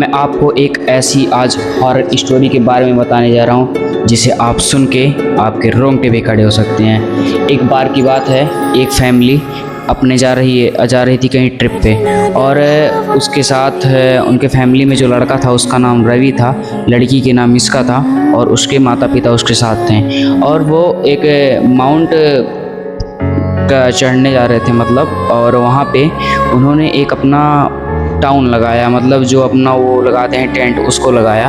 मैं आपको एक ऐसी आज हॉरर स्टोरी के बारे में बताने जा रहा हूँ जिसे आप सुन के आपके रोंगटे भी खड़े हो सकते हैं। एक बार की बात है, एक फैमिली अपने जा रही थी कहीं ट्रिप पे, और उसके साथ उनके फैमिली में जो लड़का था उसका नाम रवि था, लड़की के नाम इसका था, और उसके माता पिता उसके साथ थे। और वो एक माउंट चढ़ने जा रहे थे मतलब, और वहाँ पे उन्होंने एक अपना टाउन लगाया, मतलब जो अपना वो लगाते हैं टेंट, उसको लगाया।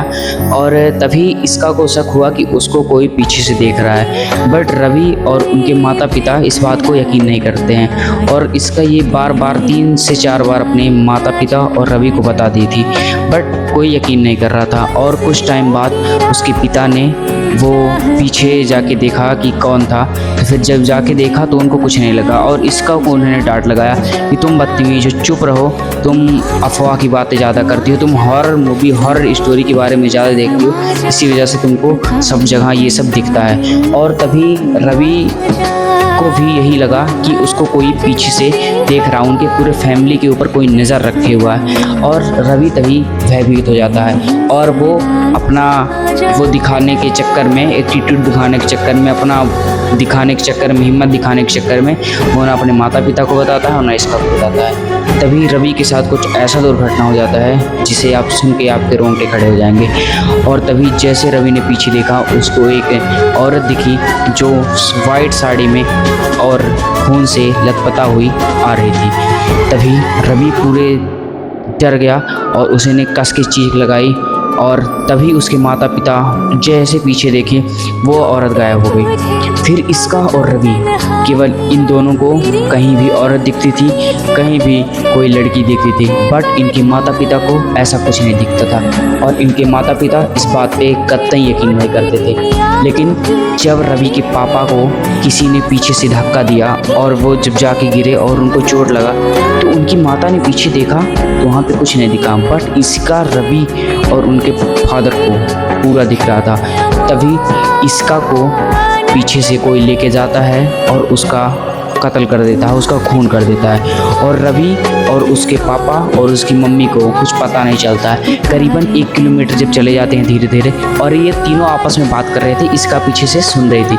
और तभी इसका को शक हुआ कि उसको कोई पीछे से देख रहा है, बट रवि और उनके माता पिता इस बात को यकीन नहीं करते हैं। और इसका ये बार बार 3 से 4 बार अपने माता पिता और रवि को बता दी थी, बट कोई यकीन नहीं कर रहा था। और कुछ टाइम बाद उसके पिता ने वो पीछे जाके देखा कि कौन था, तो फिर जब जाके देखा तो उनको कुछ नहीं लगा, और इसका को उन्होंने डांट लगाया कि तुम बदतमीज हो, चुप रहो, तुम अफवाह की बातें ज़्यादा करती हो, तुम हॉरर मूवी हॉरर स्टोरी के बारे में ज़्यादा देखती हो, इसी वजह से तुमको सब जगह ये सब दिखता है। और तभी रवि को भी यही लगा कि उसको कोई पीछे से देख रहा, उनके पूरे फैमिली के ऊपर कोई नज़र रखे हुआ है। और रवि तभी भयभीत हो जाता है, और वो अपना वो दिखाने के चक्कर में, एटीट्यूड दिखाने के चक्कर में, अपना दिखाने के चक्कर में, हिम्मत दिखाने के चक्कर में वो ना अपने माता पिता को बताता है और ना इसका को बताता है। तभी रवि के साथ कुछ ऐसा दुर्घटना हो जाता है जिसे आप सुन के आपके रोंगटे खड़े हो जाएंगे। और तभी जैसे रवि ने पीछे देखा, उसको एक औरत दिखी जो वाइट साड़ी में और खून से लथपथा हुई आ रही थी। तभी रवि पूरे डर गया और उसने कस के चीख लगाई, और तभी उसके माता पिता जैसे पीछे देखे वो औरत गायब हो गई। फिर इसका और रवि, केवल इन दोनों को कहीं भी औरत दिखती थी, कहीं भी कोई लड़की दिखती थी, बट इनके माता पिता को ऐसा कुछ नहीं दिखता था, और इनके माता पिता इस बात पे कतई यकीन नहीं करते थे। लेकिन जब रवि के पापा को किसी ने पीछे से धक्का दिया और वो जब जाके गिरे और उनको चोट लगा, तो उनकी माता ने पीछे देखा तो वहाँ पे कुछ नहीं दिखा, बट इसका रवि और उनके फादर को पूरा दिख रहा था। तभी इसका को पीछे से कोई लेके जाता है और उसका कत्ल कर देता है, उसका खून कर देता है। और रवि और उसके पापा और उसकी मम्मी को कुछ पता नहीं चलता है। करीबन 1 किलोमीटर जब चले जाते हैं धीरे धीरे, और ये तीनों आपस में बात कर रहे थे, इसका पीछे से सुन रही थी,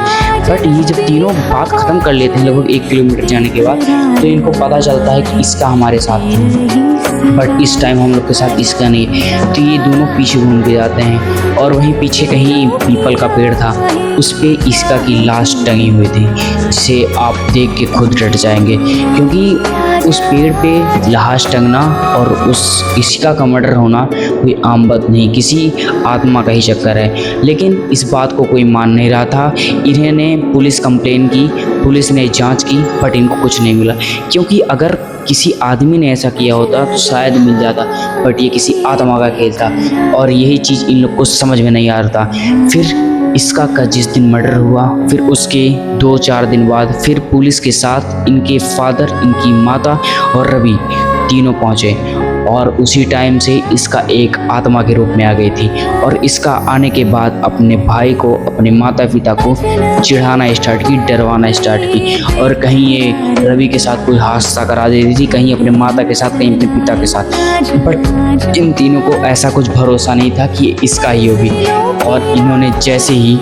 बट ये जब तीनों बात ख़त्म कर लेते हैं लगभग 1 किलोमीटर जाने के बाद, तो इनको पता चलता है कि इसका हमारे साथ है, बट इस टाइम हम लोग के साथ इसका नहीं है। तो ये दोनों पीछे घूम के जाते हैं, और वहीं पीछे कहीं पीपल का पेड़ था, उस पे इसका की लाश टंगी हुई थी, जिसे आप देख के खुद डर जाएंगे, क्योंकि उस पेड़ पे लाश टंगना और उस इसका का मर्डर होना कोई आम बात नहीं, किसी आत्मा का ही चक्कर है। लेकिन इस बात को कोई मान नहीं रहा था। इन्होंने पुलिस कंप्लेन की, पुलिस ने जांच की, बट इनको कुछ नहीं मिला, क्योंकि अगर किसी आदमी ने ऐसा किया होता तो शायद मिल जाता, बट ये किसी आत्मा का खेल था, और यही चीज़ इन लोग को समझ में नहीं आ रहा था। फिर इसका का जिस दिन मर्डर हुआ, फिर उसके 2-4 दिन बाद फिर पुलिस के साथ इनके फादर, इनकी माता और रवि तीनों पहुँचे, और उसी टाइम से इसका एक आत्मा के रूप में आ गई थी। और इसका आने के बाद अपने भाई को, अपने माता पिता को चिढ़ाना स्टार्ट की, डरवाना स्टार्ट की, और कहीं ये रवि के साथ कोई हादसा करा देती थी, कहीं अपने माता के साथ, कहीं अपने पिता के साथ। बट इन तीनों को ऐसा कुछ भरोसा नहीं था कि इसका ही होगी। और इन्होंने जैसे ही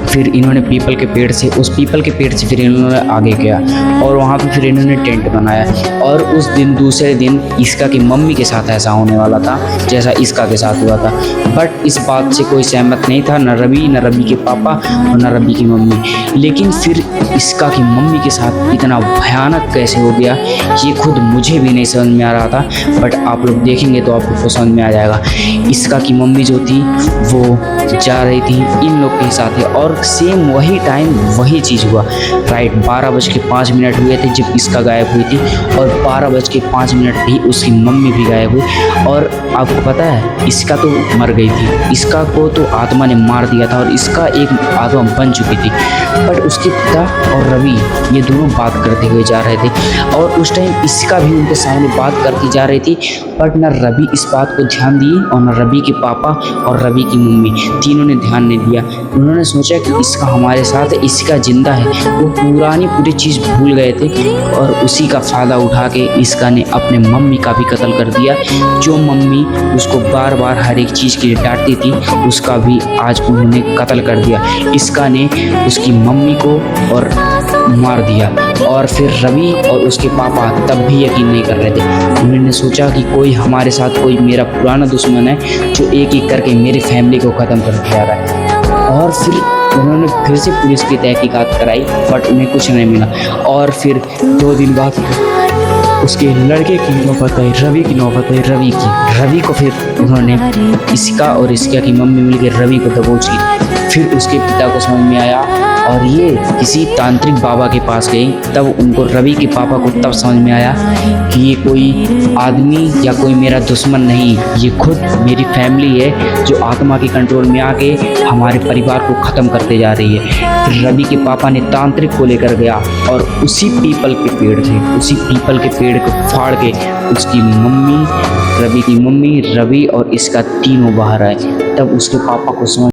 फिर इन्होंने पीपल के पेड़ से, उस पीपल के पेड़ से फिर इन्होंने आगे गया, और वहाँ पे फिर इन्होंने टेंट बनाया। और उस दिन दूसरे दिन इसका की मम्मी के साथ ऐसा होने वाला था जैसा इसका के साथ हुआ था, बट इस बात से कोई सहमत नहीं था, न रवि के पापा और न रवि की मम्मी। लेकिन फिर इसका की मम्मी के साथ इतना भयानक कैसे हो गया ये खुद मुझे भी नहीं समझ में आ रहा था, बट आप लोग देखेंगे तो आपको समझ में आ जाएगा। इसका की मम्मी जो थी वो जा रही थी इन लोग के साथ, और सेम वही टाइम वही चीज़ हुआ। राइट 12:05 हुए थे जब इसका गायब हुई थी, और 12:05 भी उसकी मम्मी भी गायब हुई। और आपको पता है इसका तो मर गई थी, इसका को तो आत्मा ने मार दिया था, और इसका एक आत्मा बन चुकी थी, बट उसके पिता और रवि ये दोनों बात करते हुए जा रहे थे, और उस टाइम इसका भी उनके सामने बात करती जा रही थी, बट न रवि इस बात को ध्यान दिए और न रवि के पापा और रवि की मम्मी तीनों ने ध्यान नहीं दिया। उन्होंने सोचा कि इसका हमारे साथ है, इसका जिंदा है। वो पूरी चीज़ भूल गए थे और उसी का फ़ायदा उठा के इसका ने अपने मम्मी का भी कत्ल कर दिया। जो मम्मी उसको बार बार हर एक चीज़ के लिए डांटती थी, उसका भी आज उन्होंने कत्ल कर दिया। इसका ने उसकी मम्मी को और मार दिया। और फिर रवि और उसके पापा तब भी यकीन नहीं कर रहे थे। उन्होंने सोचा कि कोई हमारे साथ कोई मेरा पुराना दुश्मन है जो एक एक करके मेरी फैमिली को ख़त्म कर जा रहा है। और फिर उन्होंने फिर से पुलिस की तहकीकात कराई, बट उन्हें कुछ नहीं मिला। और फिर 2 दिन बाद उसके लड़के की नौबत आई, रवि की नौबत आई। रवि को फिर उन्होंने इसका और इसका की मम्मी मिलकर रवि को दबोच ली। फिर उसके पिता को समझ में आया और ये किसी तांत्रिक बाबा के पास गई। तब उनको रवि के पापा को तब समझ में आया कि ये कोई आदमी या कोई मेरा दुश्मन नहीं, ये खुद मेरी फैमिली है जो आत्मा के कंट्रोल में आके हमारे परिवार को ख़त्म करते जा रही है। फिर रवि के पापा ने तांत्रिक को लेकर गया और उसी पीपल के पेड़ थे, उसी पीपल के पेड़ को फाड़ के उसकी मम्मी, रवि की मम्मी, रवि और इसका तीनों बाहर आए। तब उसके पापा को समझ